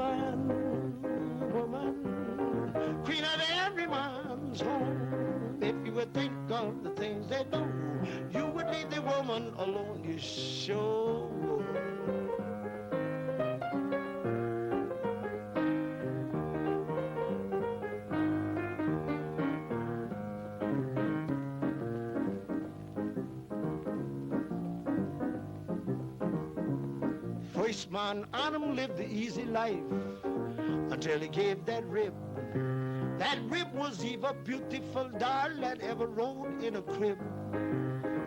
Woman, woman, queen of every man's home. If you would think of the things they do, you would leave the woman alone, you sure would. First man Adam lived the easy life until he gave that rib. That rib was Eva, beautiful doll that ever rode in a crib.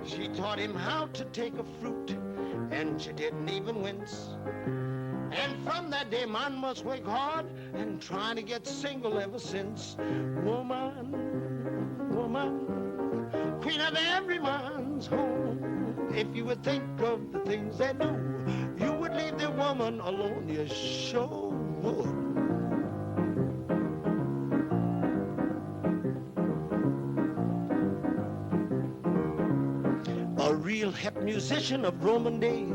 She taught him how to take a fruit, and she didn't even wince. And from that day, man must work hard and trying to get single ever since. Woman, woman, queen of every man's home. If you would think of the things they do, you would leave the woman alone, you sure would. A real hip musician of Roman days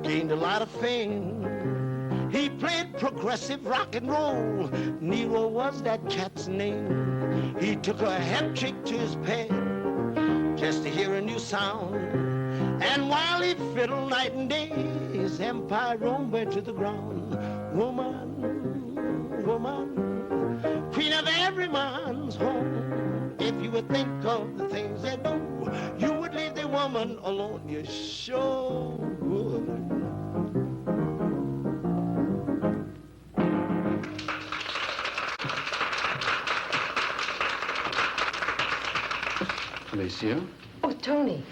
gained a lot of fame. He played progressive rock and roll. Nero was that cat's name. He took a hip chick to his pad just to hear a new sound. And while he fiddled night and day, his empire Rome went to the ground. Woman, woman, queen of every man's home. If you would think of the things they do, you would leave the woman alone, you sure would. Felicia? Oh, Tony.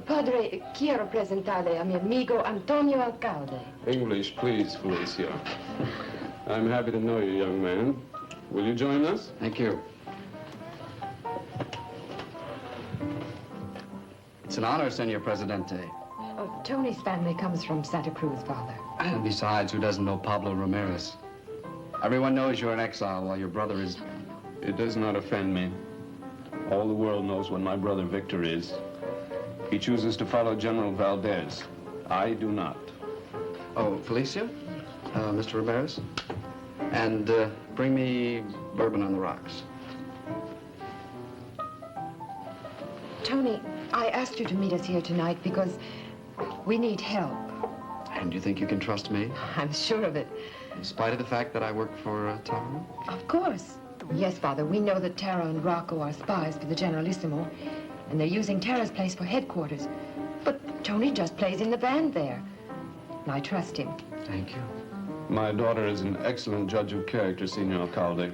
Padre, quiero presentarle a mi amigo Antonio Alcalde. English, please, Felicia. I'm happy to know you, young man. Will you join us? Thank you. It's an honor, Senor Presidente. Oh, Tony's family comes from Santa Cruz, Father. And besides, who doesn't know Pablo Ramirez? Everyone knows you're in exile while your brother is... It does not offend me. All the world knows what my brother Victor is. He chooses to follow General Valdez. I do not. Oh, Felicia? Mr. Ramirez? And bring me bourbon on the rocks. Tony, I asked you to meet us here tonight because we need help. And you think you can trust me? I'm sure of it. In spite of the fact that I work for Taro? Of course. Yes, Father, we know that Taro and Rocco are spies for the Generalissimo, and they're using Tara's place for headquarters. But Tony just plays in the band there. And I trust him. Thank you. My daughter is an excellent judge of character, Senor Alcalde.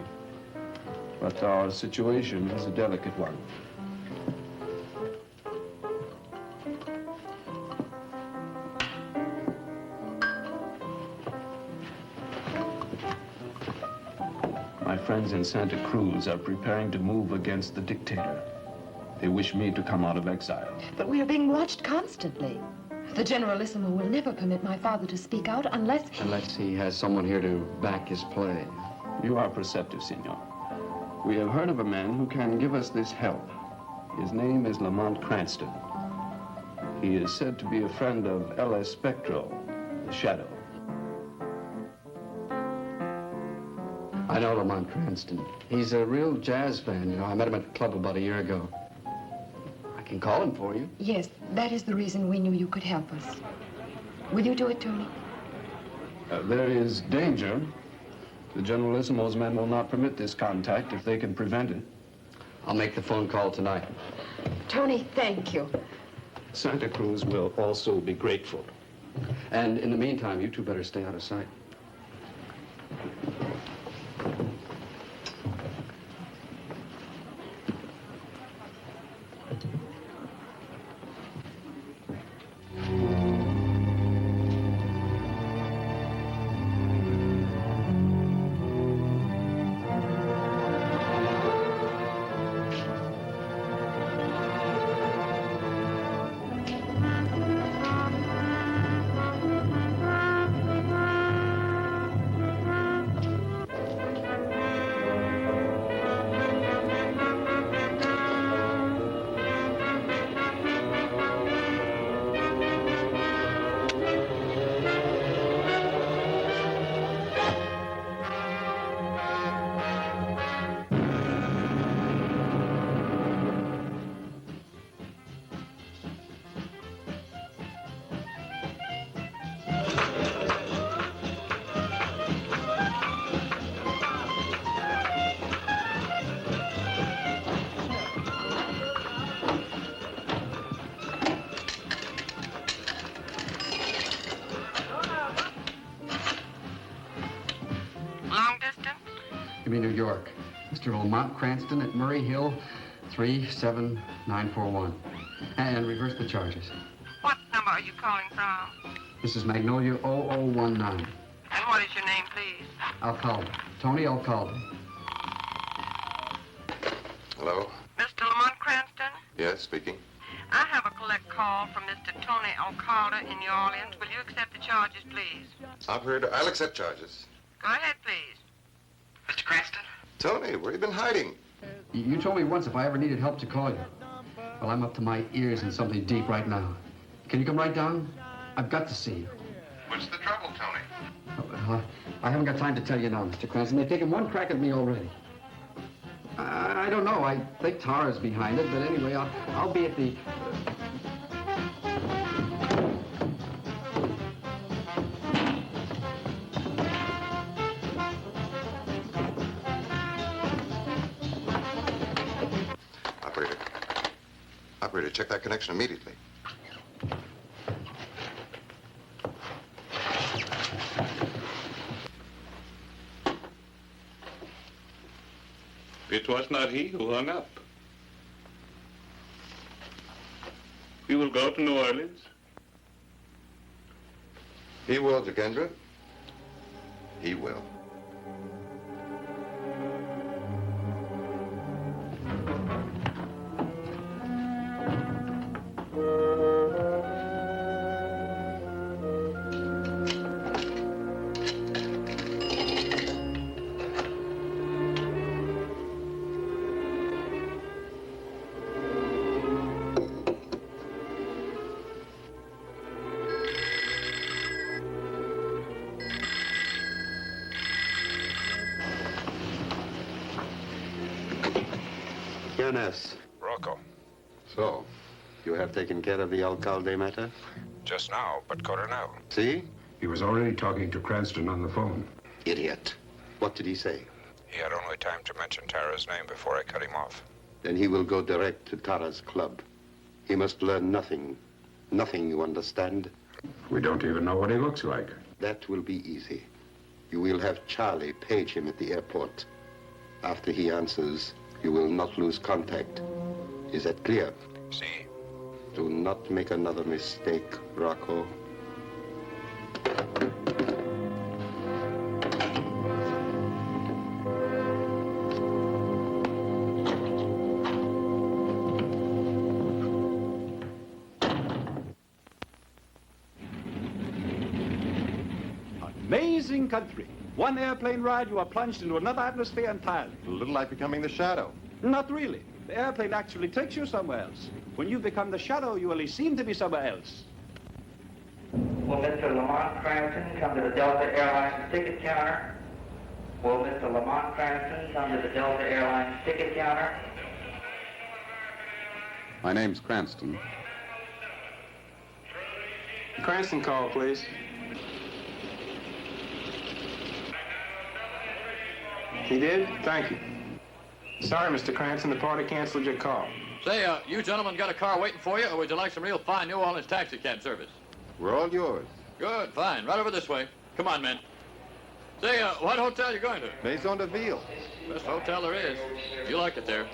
But our situation is a delicate one. My friends in Santa Cruz are preparing to move against the dictator. They wish me to come out of exile. But we are being watched constantly. The Generalissimo will never permit my father to speak out unless... Unless he has someone here to back his play. You are perceptive, Senor. We have heard of a man who can give us this help. His name is Lamont Cranston. He is said to be a friend of L.S. Spectro, the Shadow. I know Lamont Cranston. He's a real jazz fan, you know. I met him at the club about a year ago. I can call him for you. Yes, that is the reason we knew you could help us. Will you do it, Tony? There is danger. The Generalissimo's men will not permit this contact if they can prevent it. I'll make the phone call tonight. Tony, thank you. Santa Cruz will also be grateful. And in the meantime, you two better stay out of sight. me New York. Mr. Lamont Cranston at Murray Hill, 37941. And reverse the charges. What number are you calling from? This is Magnolia 0019. And what is your name, please? Alcalde. Tony Alcalde. Hello? Mr. Lamont Cranston? Yes, speaking. I have a collect call from Mr. Tony Alcalde in New Orleans. Will you accept the charges, please? Operator, I'll accept charges. Go ahead, please. Mr. Cranston? Tony, where you been hiding? You told me once if I ever needed help to call you. Well, I'm up to my ears in something deep right now. Can you come right down? I've got to see you. What's the trouble, Tony? Well, I haven't got time to tell you now, Mr. Cranston. They've taken one crack at me already. I don't know. I think Tara's behind it, but anyway, I'll be at the... Operator, check that connection immediately. It was not he who hung up. We will go to New Orleans. He will, Jakendra. He will. Rocco. So, you have taken care of the Alcalde matter? Just now, but Coronel. See? He was already talking to Cranston on the phone. Idiot. What did he say? He had only time to mention Tara's name before I cut him off. Then he will go direct to Tara's club. He must learn nothing. Nothing, you understand? We don't even know what he looks like. That will be easy. You will have Charlie page him at the airport. After he answers, you will not lose contact. Is that clear? See? Do not make another mistake, Rocco. Amazing country. One airplane ride, you are plunged into another atmosphere entirely. A little like becoming the shadow. Not really. The airplane actually takes you somewhere else. When you become the shadow, you only seem to be somewhere else. Will Mr. Lamont Cranston come to the Delta Airlines ticket counter? Will Mr. Lamont Cranston come to the Delta Airlines ticket counter? My name's Cranston. Cranston call, please. He did? Thank you. Sorry, Mr. Cranston, the party canceled your call. Say, you gentlemen got a car waiting for you, or would you like some real fine New Orleans taxi cab service? We're all yours. Good, fine. Right over this way. Come on, men. Say, what hotel you going to? Maison de Ville. Best hotel there is. You like it there.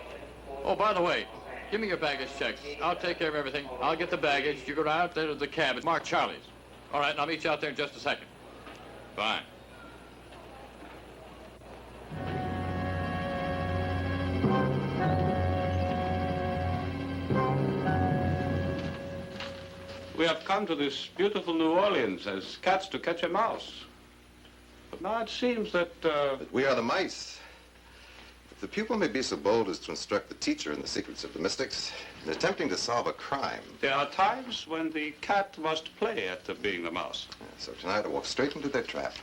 Oh, by the way, give me your baggage checks. I'll take care of everything. I'll get the baggage. You go right out there to the cab. It's marked Charlie's. All right, and I'll meet you out there in just a second. Fine. We have come to this beautiful New Orleans as cats to catch a mouse. But now it seems that, We are the mice. If the pupil may be so bold as to instruct the teacher in the secrets of the mystics, in attempting to solve a crime. there are times when the cat must play at being the mouse. So tonight I walk straight into their trap.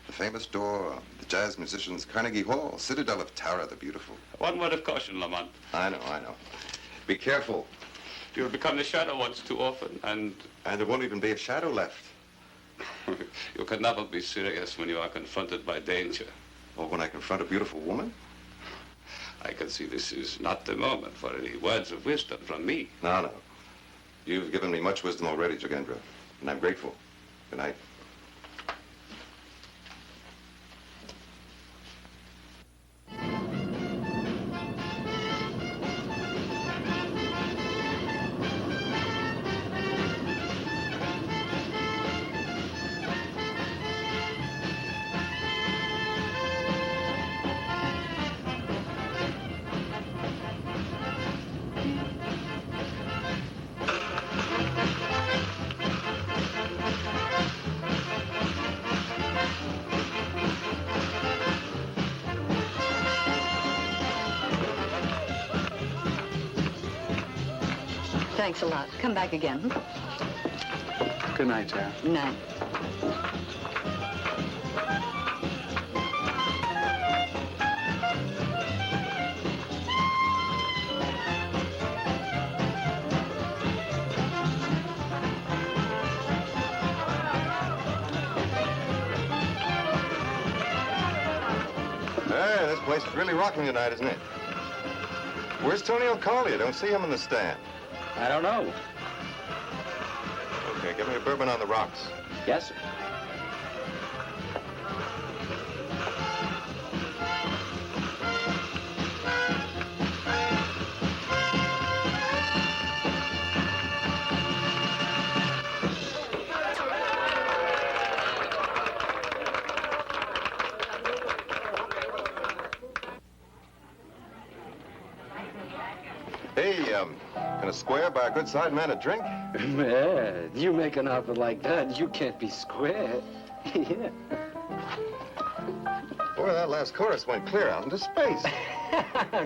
The famous door, the jazz musicians, Carnegie Hall, Citadel of Tara the Beautiful. One word of caution, Lamont. I know. Be careful. You'll become the shadow once too often, and there won't even be a shadow left. you can never be serious when you are confronted by danger. Or when I confront a beautiful woman? I can see this is not the moment for any words of wisdom from me. No. You've given me much wisdom already, Jakendra, and I'm grateful. Good night. Thanks a lot. Come back again. Good night, Tara. Good night. Hey, this place is really rocking tonight, isn't it? Where's Tony O'Callaghan? I don't see him in the stand. I don't know. Okay, give me a bourbon on the rocks. Yes, sir. Hey, can a square buy a good side man a drink? Man, you make an offer like that, you can't be square. Yeah. Boy, that last chorus went clear out into space.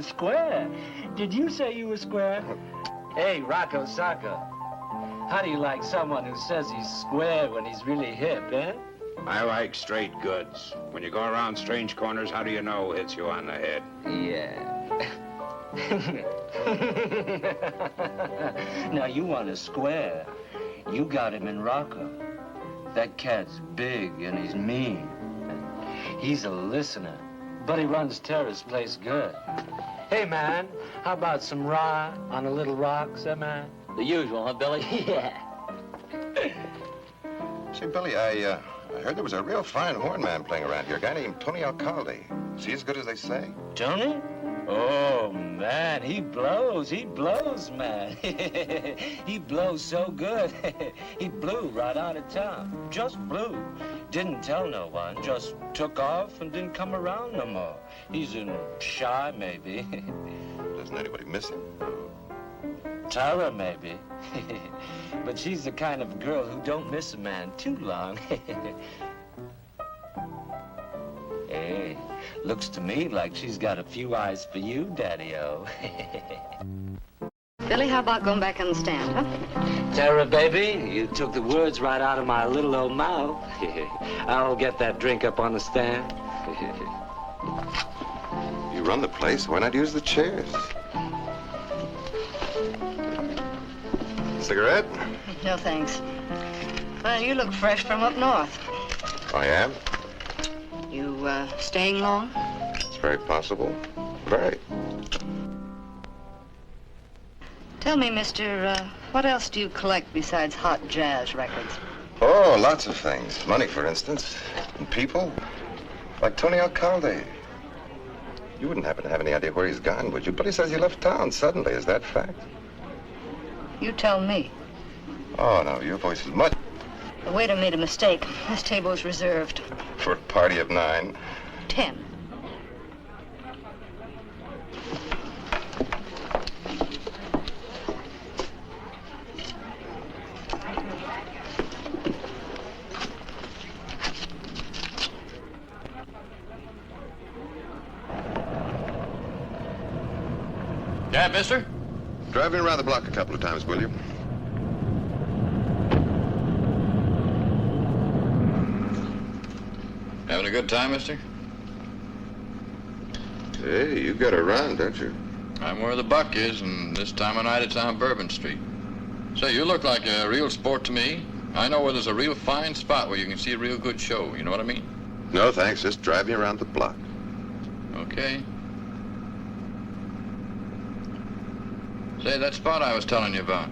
Square? Did you say you were square? Hey, Rocco Sacco, how do you like someone who says he's square when he's really hip, eh? I like straight goods. When you go around strange corners, how do you know who hits you on the head? Yeah. Now, you want a square. You got him in Rocco. That cat's big and he's mean. He's a listener, but he runs Tara's place good. Hey, man, how about some rye on a little rocks, eh, man? The usual, huh, Billy? Yeah. Say, Billy, I heard there was a real fine horn man playing around here, a guy named Tony Alcalde. Is he as good as they say? Tony? Oh, man, he blows, man. He blows so good. He blew right out of town, just blew. Didn't tell no one, just took off and didn't come around no more. He's shy, maybe. Doesn't anybody miss him? Tara, maybe. But she's the kind of girl who don't miss a man too long. Hey, looks to me like she's got a few eyes for you, Daddy-O. Billy, how about going back on the stand, huh? Tara, baby, you took the words right out of my little old mouth. I'll get that drink up on the stand. You run the place, why not use the chairs? Cigarette? No, thanks. Well, you look fresh from up north. I am. You, staying long? It's very possible. Very. Tell me, mister, what else do you collect besides hot jazz records? Oh, lots of things. Money, for instance. And people. Like Tony Alcalde. You wouldn't happen to have any idea where he's gone, would you? Billy says he left town suddenly. Is that fact? You tell me. Oh, no, your voice is much... The waiter made a mistake. This table is reserved. For a party of 9. 10. Yeah, mister? Drive me around the block a couple of times, will you? Having a good time, mister? Hey, you got a run, don't you? I'm where the buck is, and this time of night it's on Bourbon Street. Say, you look like a real sport to me. I know where there's a real fine spot where you can see a real good show. You know what I mean? No, thanks. Just drive me around the block. Okay. Say, that spot I was telling you about.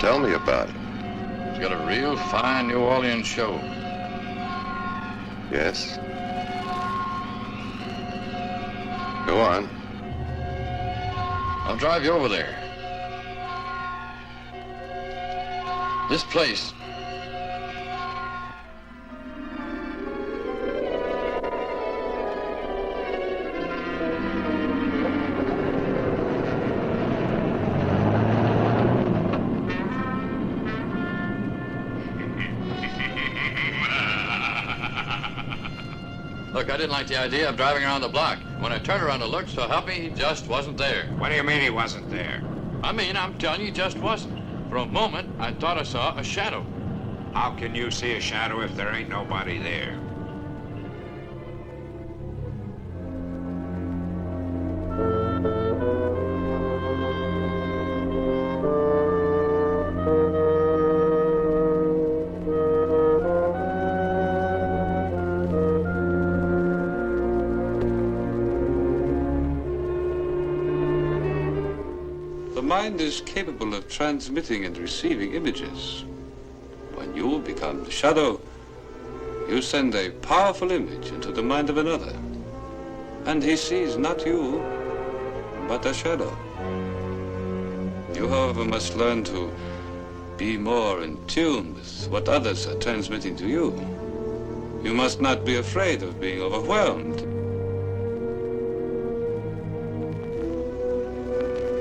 Tell me about it. It's got a real fine New Orleans show. Yes? Go on. I'll drive you over there. This place. Look, Look, I didn't like the idea of driving around the block. When I turned around to look, so help me, he just wasn't there. What do you mean he wasn't there? I mean, I'm telling you, he just wasn't. For a moment, I thought I saw a shadow. How can you see a shadow if there ain't nobody there? The mind is capable of transmitting and receiving images. When you become the shadow, you send a powerful image into the mind of another. And he sees not you, but a shadow. You, however, must learn to be more in tune with what others are transmitting to you. You must not be afraid of being overwhelmed.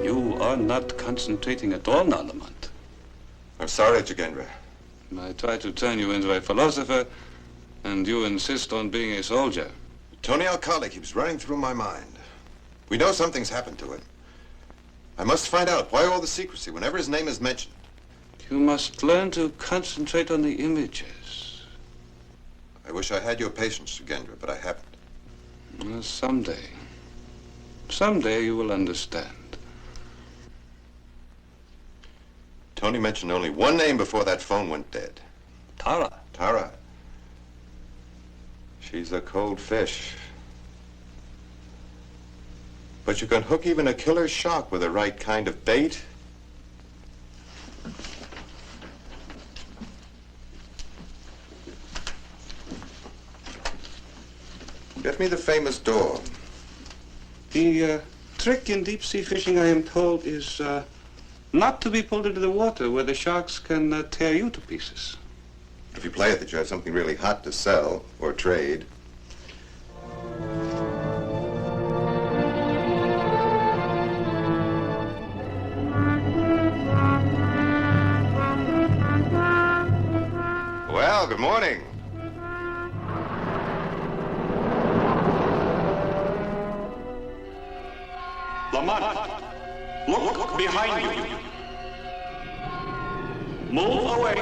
You are not concentrating at all now, Lamont. I'm sorry, Jogendra. I try to turn you into a philosopher, and you insist on being a soldier. Tony Alcalde keeps running through my mind. We know something's happened to him. I must find out why all the secrecy whenever his name is mentioned. You must learn to concentrate on the images. I wish I had your patience, Jogendra, but I haven't. Well, someday. Someday you will understand. Tony mentioned only one name before that phone went dead. Tara. Tara. She's a cold fish. But you can hook even a killer shark with the right kind of bait. Get me the famous door. The trick in deep-sea fishing, I am told, is not to be pulled into the water where the sharks can tear you to pieces. If you play it that you have something really hot to sell or trade. Well, good morning. Lamont, look behind you. Move away.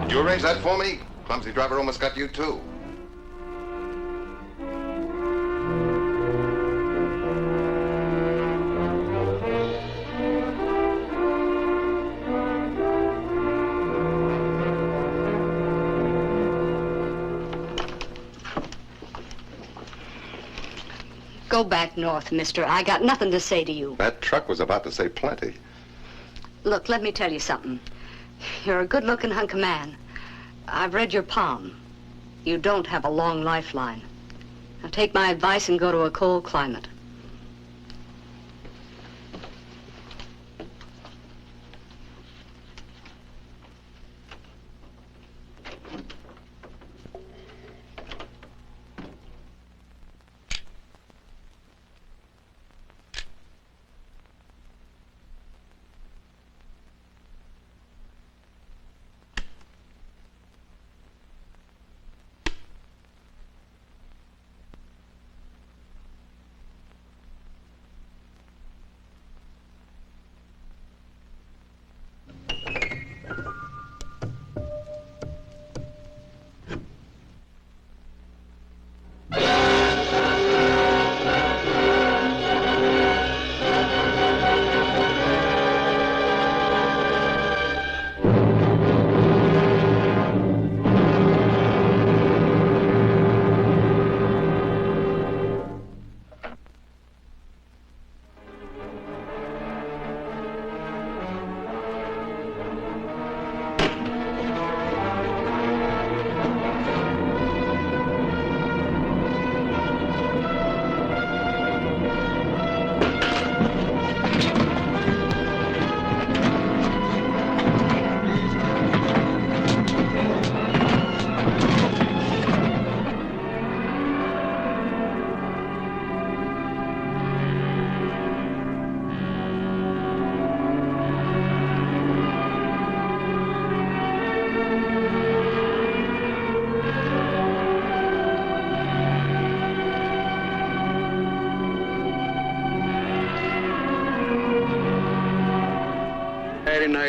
Did you arrange that for me? Clumsy driver almost got you, too. Go back north, mister. I got nothing to say to you. That truck was about to say plenty. Look, let me tell you something. You're a good-looking hunk of man. I've read your palm. You don't have a long lifeline. Now take my advice and go to a cold climate.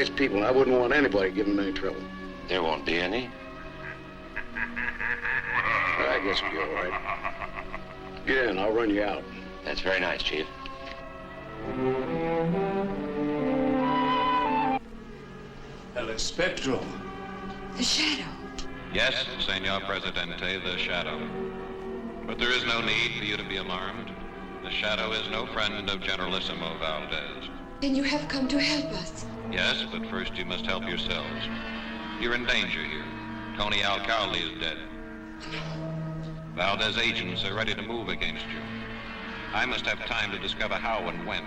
nice people, and I wouldn't want anybody giving them any trouble. There won't be any. I guess it'll be all right. Get in, I'll run you out. That's very nice, Chief. El Spectro. The Shadow. Yes, Senor Presidente, the Shadow. But there is no need for you to be alarmed. The Shadow is no friend of Generalissimo Valdez. Then you have come to help us. Yes, but first you must help yourselves. You're in danger here. Tony Alcalde is dead. Valdez agents are ready to move against you. I must have time to discover how and when.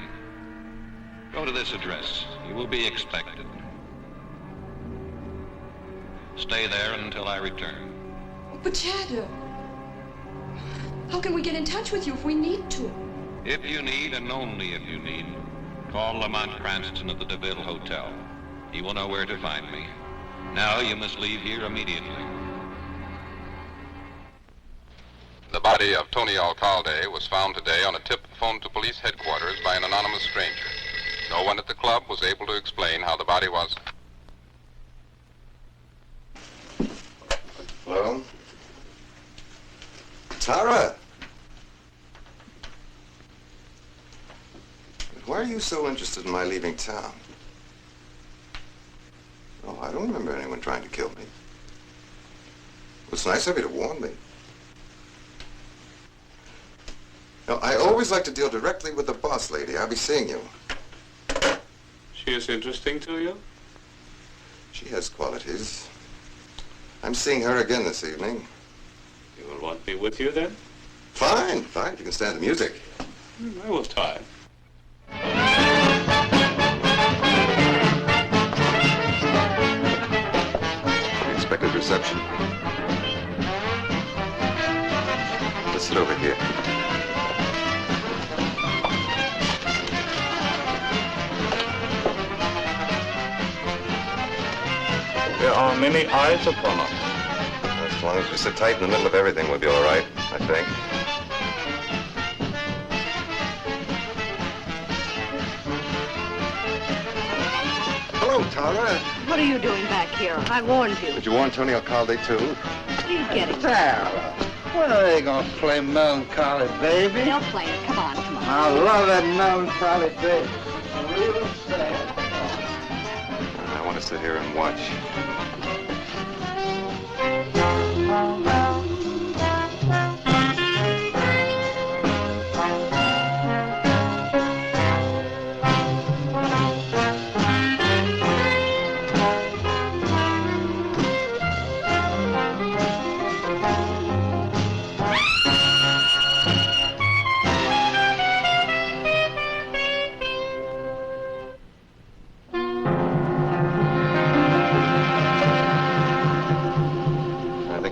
Go to this address. You will be expected. Stay there until I return. But Shadow, how can we get in touch with you if we need to? If you need, and only if you need, call Lamont Cranston at the DeVille Hotel. He will know where to find me. Now you must leave here immediately. The body of Tony Alcalde was found today on a tip phoned to police headquarters by an anonymous stranger. No one at the club was able to explain how the body was... Hello? Tara! Why are you so interested in my leaving town? Oh, I don't remember anyone trying to kill me. Well, it's nice of you to warn me. No, I always like to deal directly with the boss lady. I'll be seeing you. She is interesting to you? She has qualities. I'm seeing her again this evening. You will want me with you then? Fine, fine, if you can stand the music. I will try. Expected reception. Let's sit over here. There are many eyes upon us. As long as we sit tight in the middle of everything, we'll be all right, I think. Hello, Tara. What are you doing back here? I warned you. Did you warn Tony Alcalde, too? What are you getting? Tara, when are they gonna play Melancholy Baby? They'll play it. Come on, come on. I love that Melancholy Baby. Real sad. I want to sit here and watch.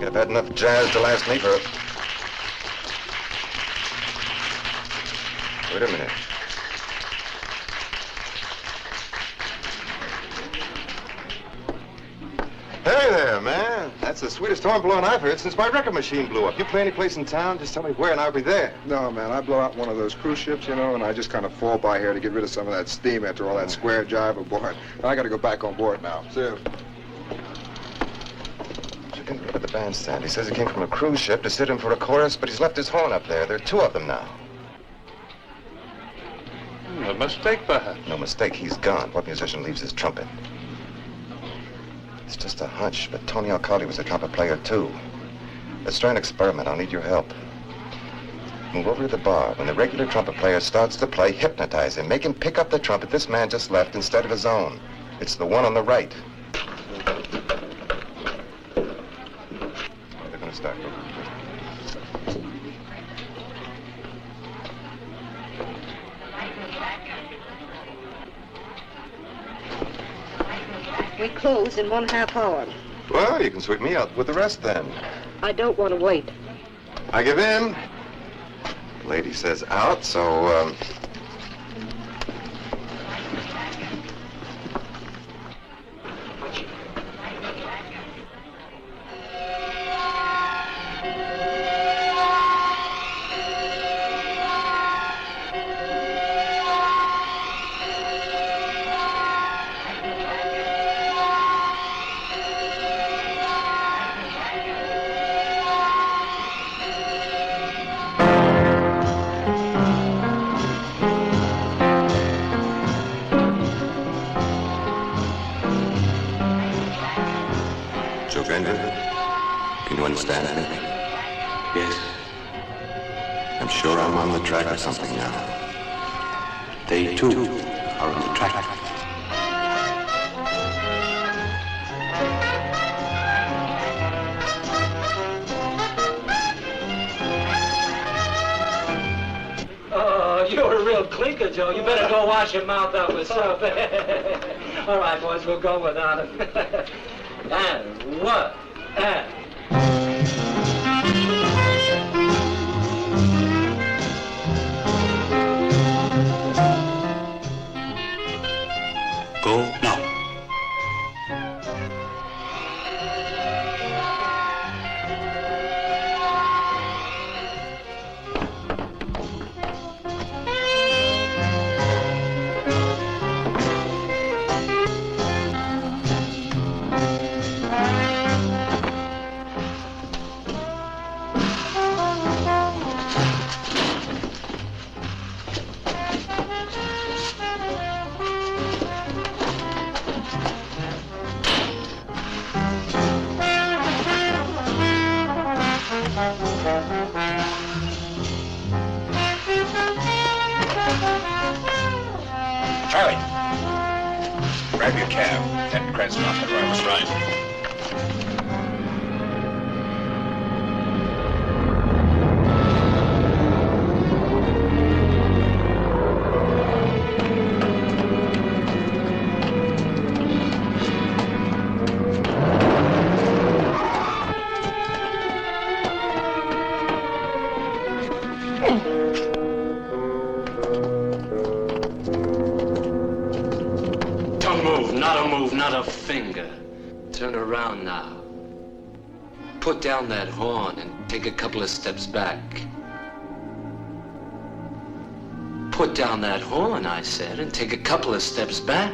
I've had enough jazz to last me for... Wait a minute. Hey there, man. That's the sweetest horn blowing I've heard since my record machine blew up. You play any place in town, just tell me where and I'll be there. No, man, I blow out one of those cruise ships, you know, and I just kind of fall by here to get rid of some of that steam after all that square jive aboard. I got to go back on board now. See you. Look at the bandstand. He says he came from a cruise ship to sit in for a chorus, but he's left his horn up there. There are two of them now. A mistake, perhaps. No mistake. He's gone. What musician leaves his trumpet? It's just a hunch, but Tony Alcalde was a trumpet player, too. Let's try an experiment. I'll need your help. Move over to the bar. When the regular trumpet player starts to play, hypnotize him. Make him pick up the trumpet this man just left instead of his own. It's the one on the right. They're going to start. We close in 1/2 hour. Well, you can sweep me out with the rest, then. I don't want to wait. I give in. The lady says out, so, understand me? Yes. I'm sure I'm on the track of something now. They, too, are on the track. Oh, you're a real clinker, Joe. You better go wash your mouth out with soap. All right, boys, we'll go without him. And one, and... Go now. Charlie, grab your cab. Ted Cranston off the driver's right. Not a finger. Turn around now. Put down that horn and take a couple of steps back. Put down that horn, I said, and take a couple of steps back.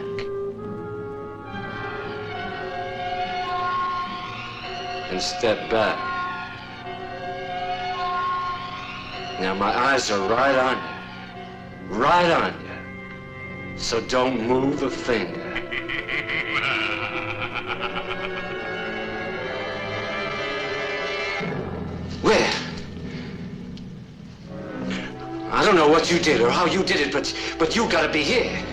And step back. Now my eyes are right on you. Right on you. So don't move a finger. Where? I don't know what you did or how you did it, but you gotta be here.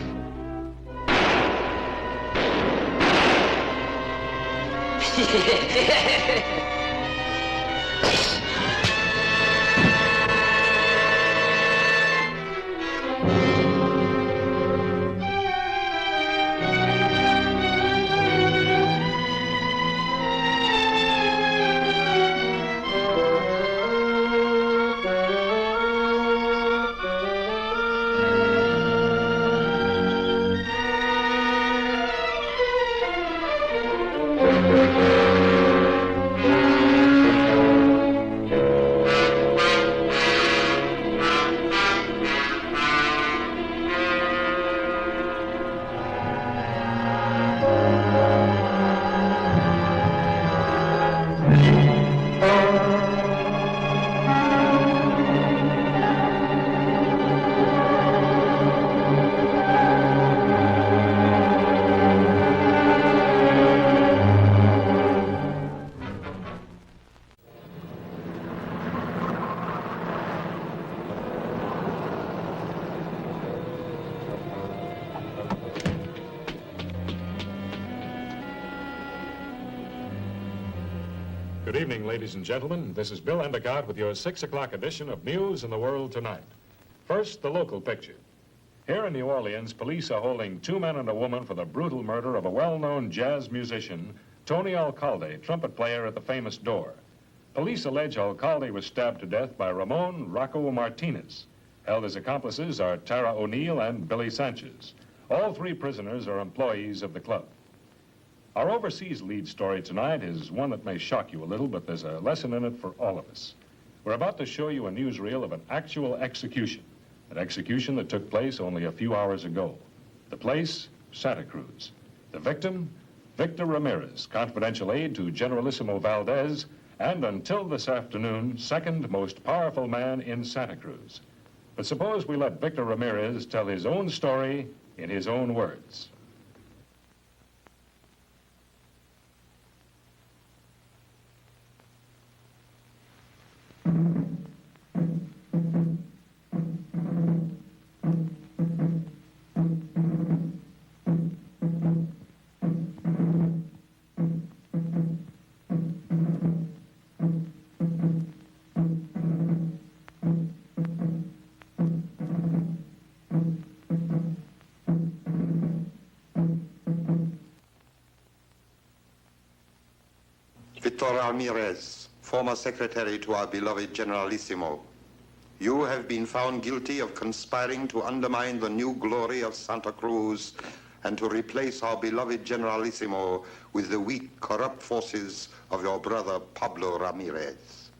Good evening, ladies and gentlemen. This is Bill Endicott with your 6 o'clock edition of News in the World Tonight. First, the local picture. Here in New Orleans, police are holding 2 men and a woman for the brutal murder of a well-known jazz musician, Tony Alcalde, trumpet player at the famous Door. Police allege Alcalde was stabbed to death by Ramon Rocco Martinez. Held as accomplices are Tara O'Neill and Billy Sanchez. All 3 prisoners are employees of the club. Our overseas lead story tonight is one that may shock you a little, but there's a lesson in it for all of us. We're about to show you a newsreel of an actual execution, an execution that took place only a few hours ago. The place, Santa Cruz. The victim, Victor Ramirez, confidential aide to Generalissimo Valdez, and until this afternoon, second most powerful man in Santa Cruz. But suppose we let Victor Ramirez tell his own story in his own words. Ramirez, former secretary to our beloved Generalissimo. You have been found guilty of conspiring to undermine the new glory of Santa Cruz and to replace our beloved Generalissimo with the weak, corrupt forces of your brother Pablo Ramirez.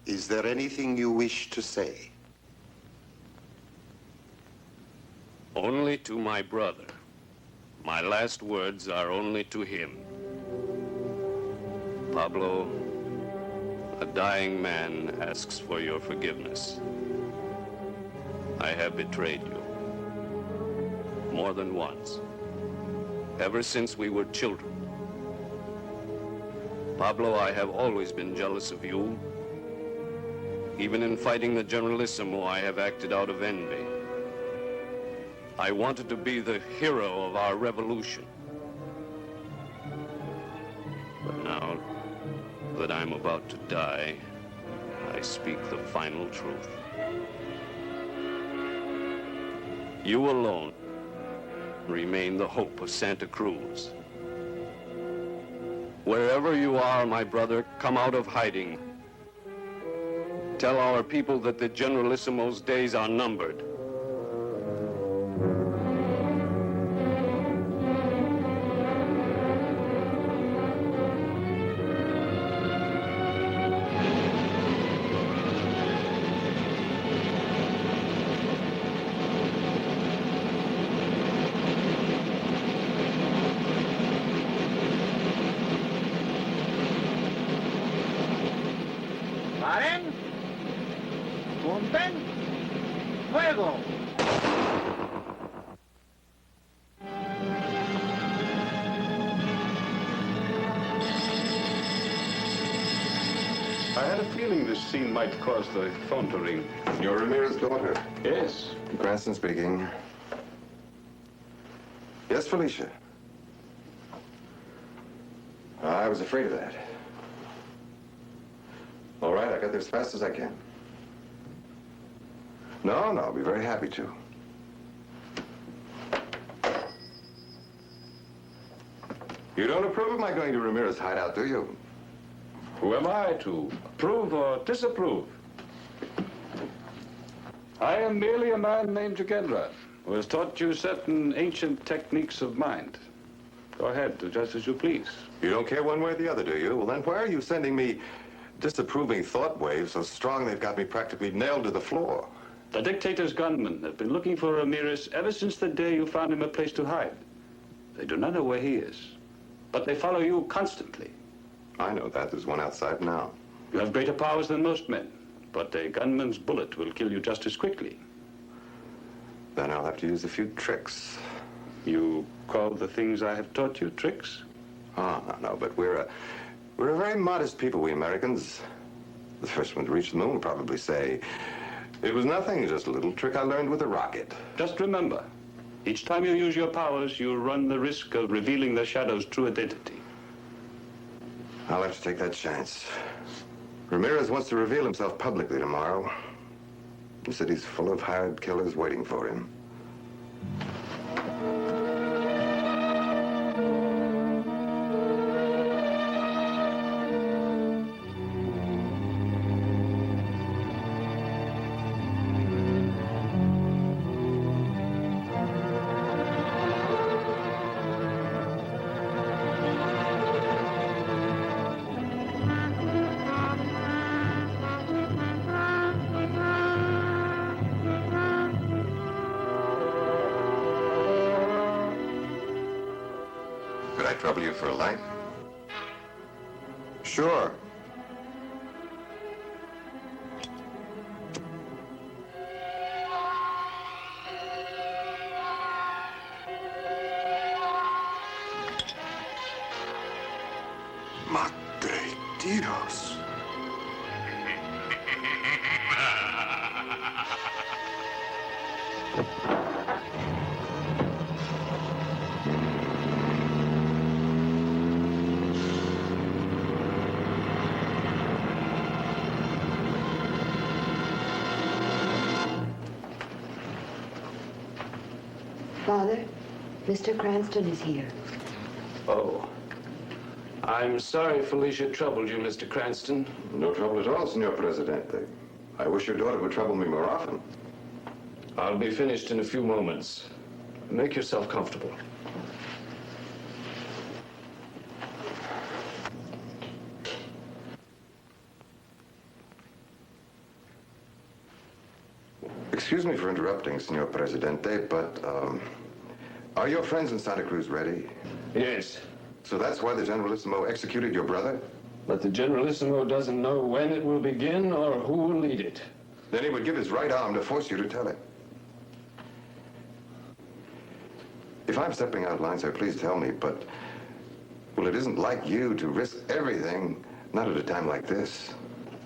Is there anything you wish to say? Only to my brother. My last words are only to him. Pablo, a dying man asks for your forgiveness. I have betrayed you. More than once. Ever since we were children. Pablo, I have always been jealous of you. Even in fighting the Generalissimo, I have acted out of envy. I wanted to be the hero of our revolution. But now that I'm about to die, I speak the final truth. You alone remain the hope of Santa Cruz. Wherever you are, my brother, come out of hiding. Tell our people that the Generalissimo's days are numbered. Paren. Punten. Fuego. I had a feeling this scene might cause the phone to ring. You're Ramirez's daughter? Yes. Cranston speaking. Yes, Felicia. I was afraid of that. All right, I'll get there as fast as I can. No, I'll be very happy to. You don't approve of my going to Ramirez's hideout, do you? Who am I to approve or disapprove? I am merely a man named Jagendra, who has taught you certain ancient techniques of mind. Go ahead, do just as you please. You don't care one way or the other, do you? Well, then why are you sending me disapproving thought waves so strong they've got me practically nailed to the floor? The dictator's gunmen have been looking for Ramirez ever since the day you found him a place to hide. They do not know where he is, but they follow you constantly. I know that. There's one outside now. You have greater powers than most men, but a gunman's bullet will kill you just as quickly. Then I'll have to use a few tricks. You call the things I have taught you tricks? Oh, no, but we're a very modest people, we Americans. The first one to reach the moon would probably say, it was nothing, just a little trick I learned with a rocket. Just remember, each time you use your powers, you run the risk of revealing the Shadow's true identity. I'll have to take that chance. Ramirez wants to reveal himself publicly tomorrow. The city's full of hired killers waiting for him. Could I trouble you for a light? Sure. Madre Dios. Father, Mr. Cranston is here. Oh, I'm sorry Felicia troubled you, Mr. Cranston. No trouble at all, Senor Presidente. I wish your daughter would trouble me more often. I'll be finished in a few moments. Make yourself comfortable. Excuse me for interrupting, Senor Presidente, but, are your friends in Santa Cruz ready? Yes. So that's why the Generalissimo executed your brother? But the Generalissimo doesn't know when it will begin or who will lead it. Then he would give his right arm to force you to tell it. If I'm stepping out of line, sir, please tell me, but, well, it isn't like you to risk everything, not at a time like this.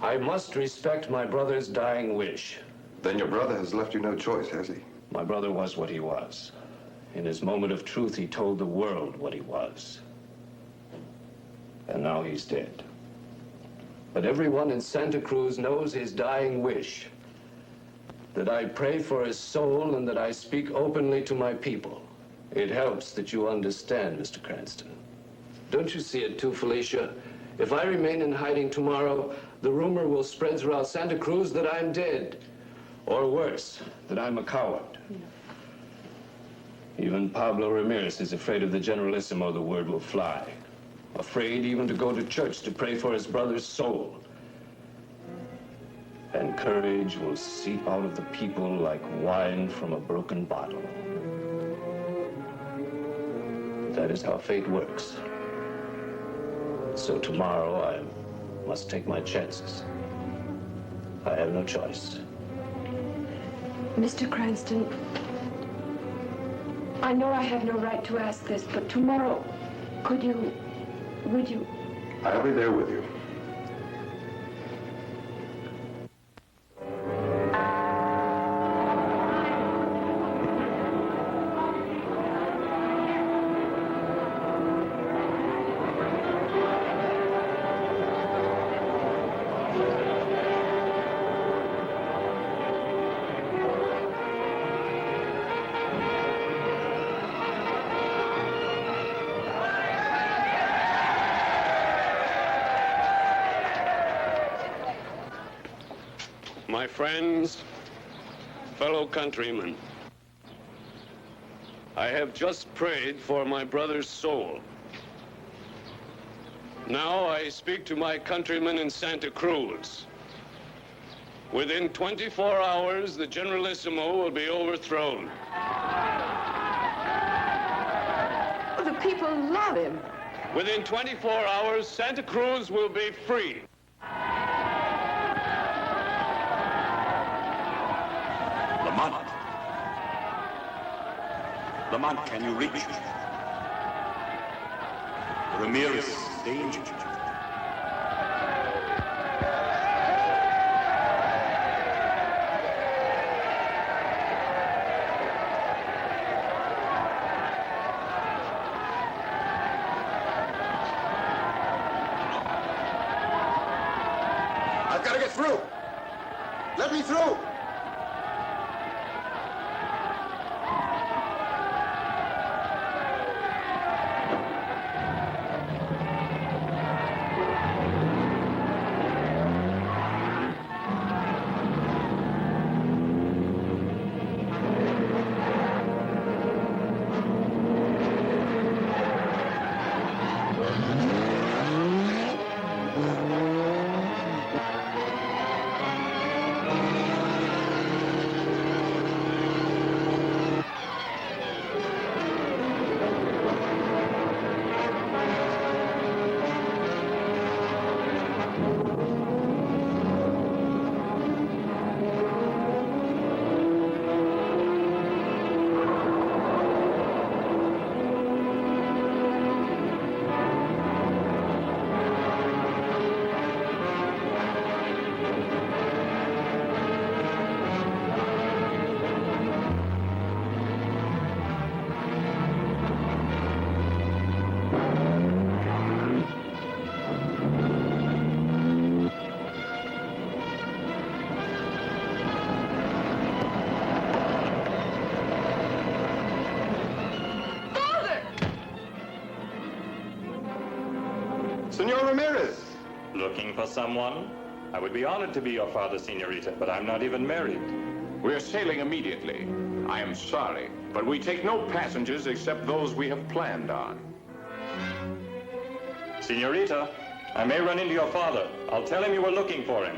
I must respect my brother's dying wish. Then your brother has left you no choice, has he? My brother was what he was. In his moment of truth, he told the world what he was. And now he's dead. But everyone in Santa Cruz knows his dying wish. That I pray for his soul and that I speak openly to my people. It helps that you understand, Mr. Cranston. Don't you see it too, Felicia? If I remain in hiding tomorrow, the rumor will spread throughout Santa Cruz that I'm dead. Or worse, that I'm a coward. Even Pablo Ramirez is afraid of the Generalissimo the word will fly. Afraid even to go to church to pray for his brother's soul. And courage will seep out of the people like wine from a broken bottle. That is how fate works. So tomorrow I must take my chances. I have no choice. Mr. Cranston, I know I have no right to ask this, but tomorrow, would you? I'll be there with you. My friends, fellow countrymen, I have just prayed for my brother's soul. Now I speak to my countrymen in Santa Cruz. Within 24 hours, the Generalissimo will be overthrown. The people love him. Within 24 hours, Santa Cruz will be free. Lamont. Lamont, can you reach me? Ramirez is danger. I've got to get through. Let me through. looking for someone? I would be honored to be your father, Senorita, but I'm not even married. We're sailing immediately. I am sorry, but we take no passengers except those we have planned on. Senorita, I may run into your father. I'll tell him you were looking for him.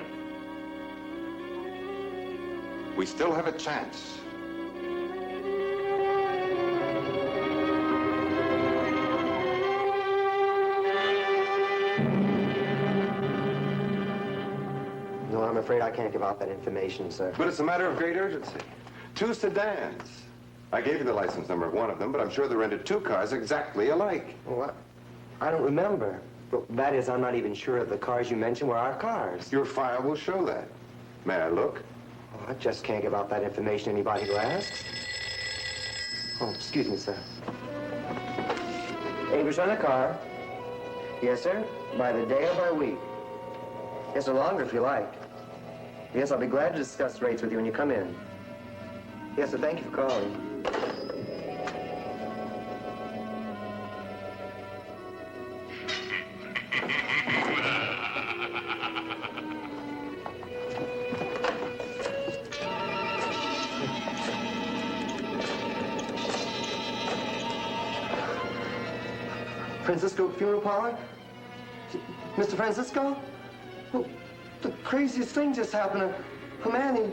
We still have a chance. No, I'm afraid I can't give out that information, sir. But it's a matter of great urgency. 2 sedans. I gave you the license number of one of them, but I'm sure they rented 2 cars exactly alike. Well, I don't remember. But that is, I'm not even sure if the cars you mentioned were our cars. Your file will show that. May I look? Oh, I just can't give out that information to anybody who asks. Oh, excuse me, sir. English on a car. Yes, sir. By the day or by week. Yes, sir, longer if you like. Yes, I'll be glad to discuss rates with you when you come in. Yes, sir, thank you for calling. Francisco Funeral Parlor? Mr. Francisco? Well, the craziest thing just happened. A man, he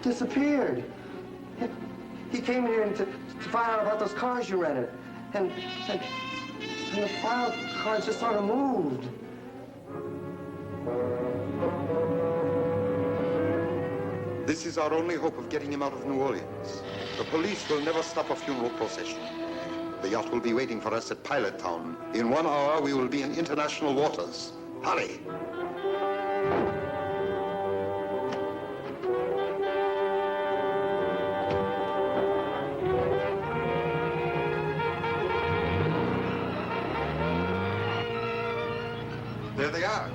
disappeared. He came in here to find out about those cars you rented. And the file cards just sort of moved. This is our only hope of getting him out of New Orleans. The police will never stop a funeral procession. The yacht will be waiting for us at Pilot Town. In 1 hour, we will be in international waters. Hurry! There they are.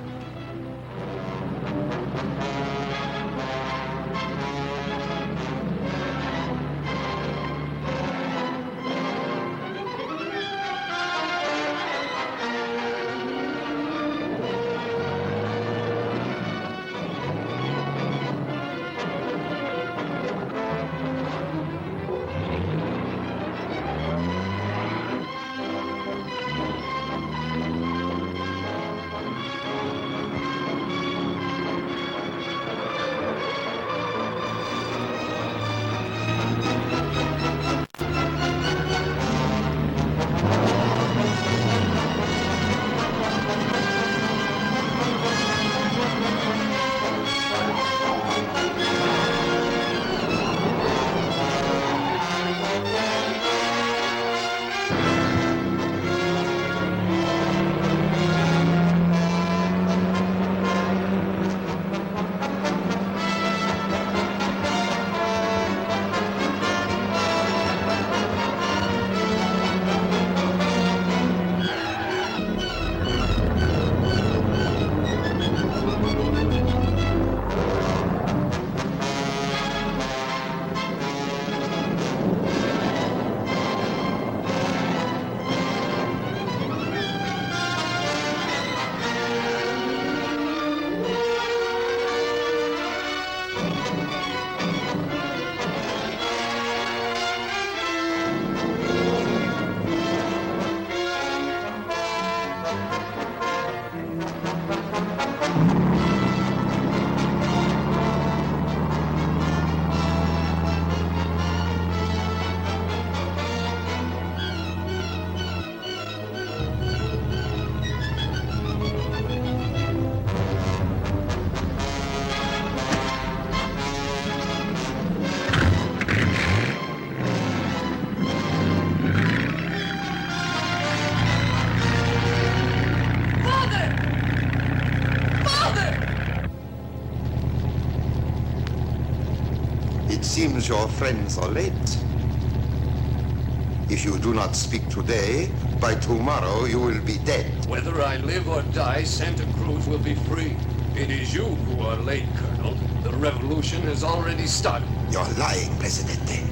Seems your friends are late. If you do not speak today, by tomorrow you will be dead. Whether I live or die, Santa Cruz will be free. It is you who are late, Colonel. The revolution has already started. You're lying, Presidente.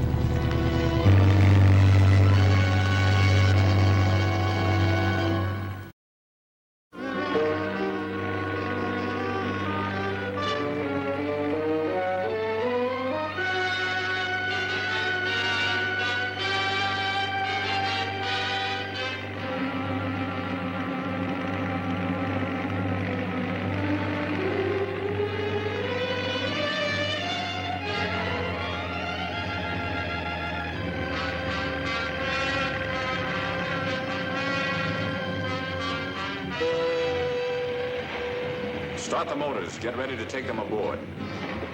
Start the motors. Get ready to take them aboard.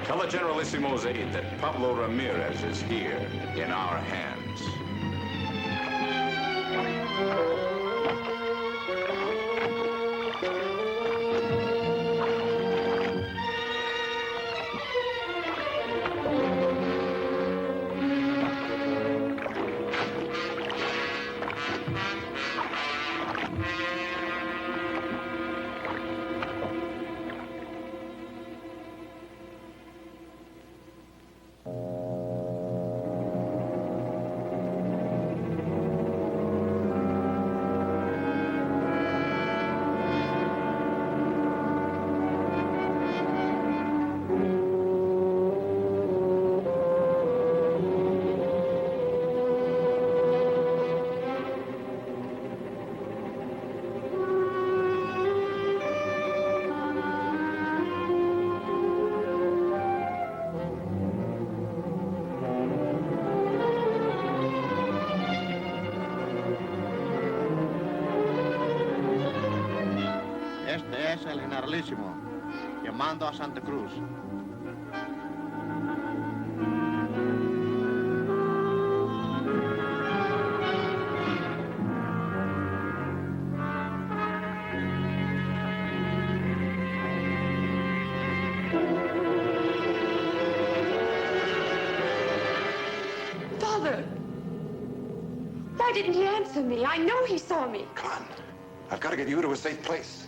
Tell the Generalissimo's aide that Pablo Ramirez is here in our hands. Este es el Generalísimo, llamando a Santa Cruz. Father! Why didn't he answer me? I know he saw me. Come on. I've got to get you to a safe place.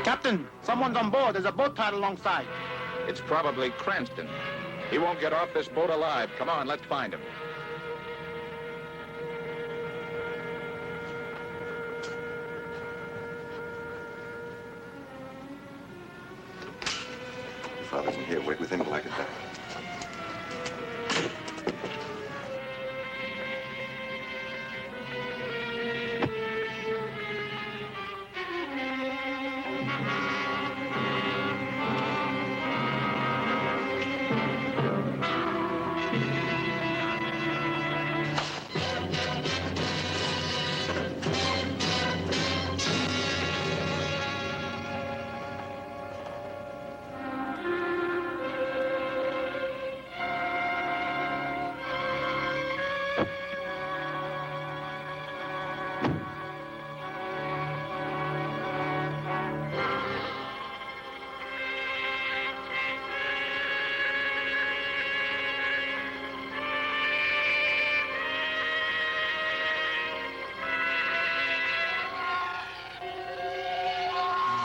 Captain, someone's on board. There's a boat tied alongside. It's probably Cranston. He won't get off this boat alive. Come on, let's find him. Your father's in here. Wait with him till I get back.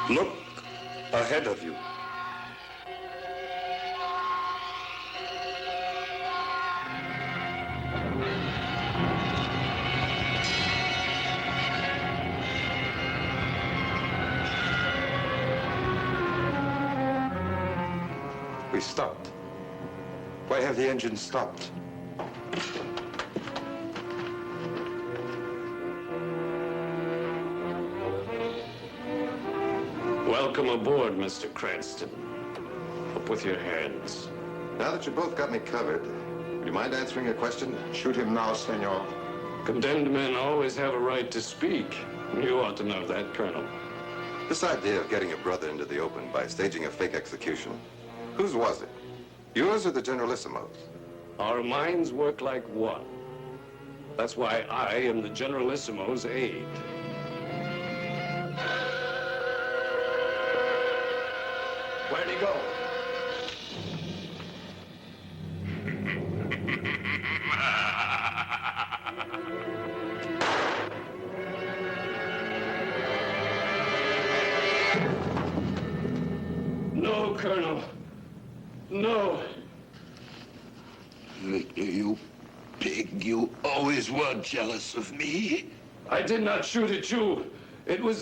Look ahead of you. We stopped. Why have the engine stopped? Welcome aboard, Mr. Cranston. Up with your hands. Now that you both got me covered, would you mind answering a question? Shoot him now, senor. Condemned men always have a right to speak. You ought to know that, Colonel. This idea of getting your brother into the open by staging a fake execution, whose was it? Yours or the Generalissimo's? Our minds work like one. That's why I am the Generalissimo's aide. Where'd he go? No, Colonel. No. You pig, you always were jealous of me. I did not shoot at you. It was...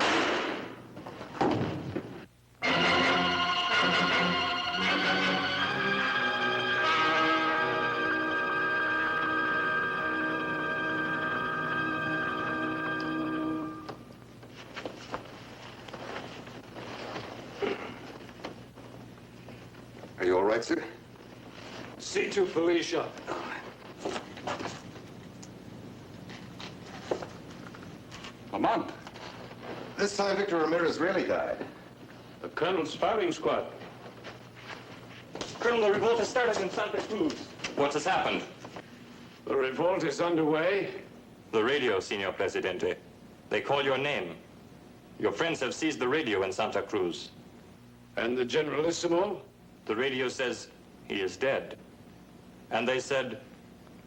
right, sir. See to Felicia. Lamont. This time Victor Ramirez really died. The Colonel's firing squad. Colonel, the revolt has started in Santa Cruz. What has happened? The revolt is underway. The radio, Senor Presidente. They call your name. Your friends have seized the radio in Santa Cruz. And the Generalissimo? The radio says he is dead. And they said,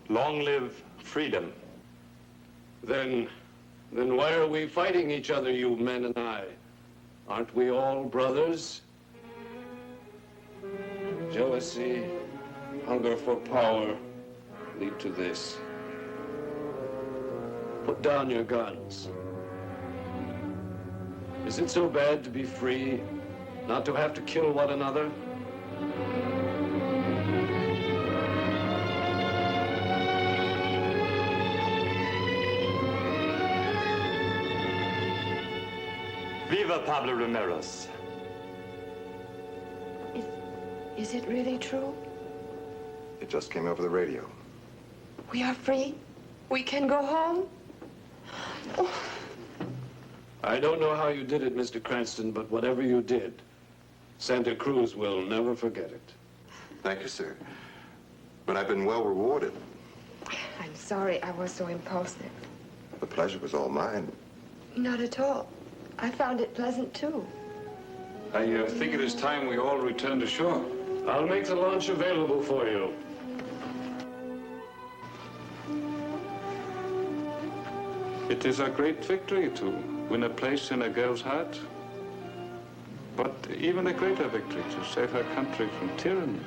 long live freedom. Then why are we fighting each other, you men and I? Aren't we all brothers? Jealousy, hunger for power lead to this. Put down your guns. Is it so bad to be free, not to have to kill one another? Viva Pablo Ramirez. Is it really true? It just came over the radio. We are free? We can go home? Oh. I don't know how you did it, Mr. Cranston, but whatever you did, Santa Cruz will never forget it. Thank you, sir. But I've been well rewarded. I'm sorry I was so impulsive. The pleasure was all mine. Not at all. I found it pleasant, too. I think it is time we all return to shore. I'll make the launch available for you. It is a great victory to win a place in a girl's heart, but even a greater victory to save her country from tyranny.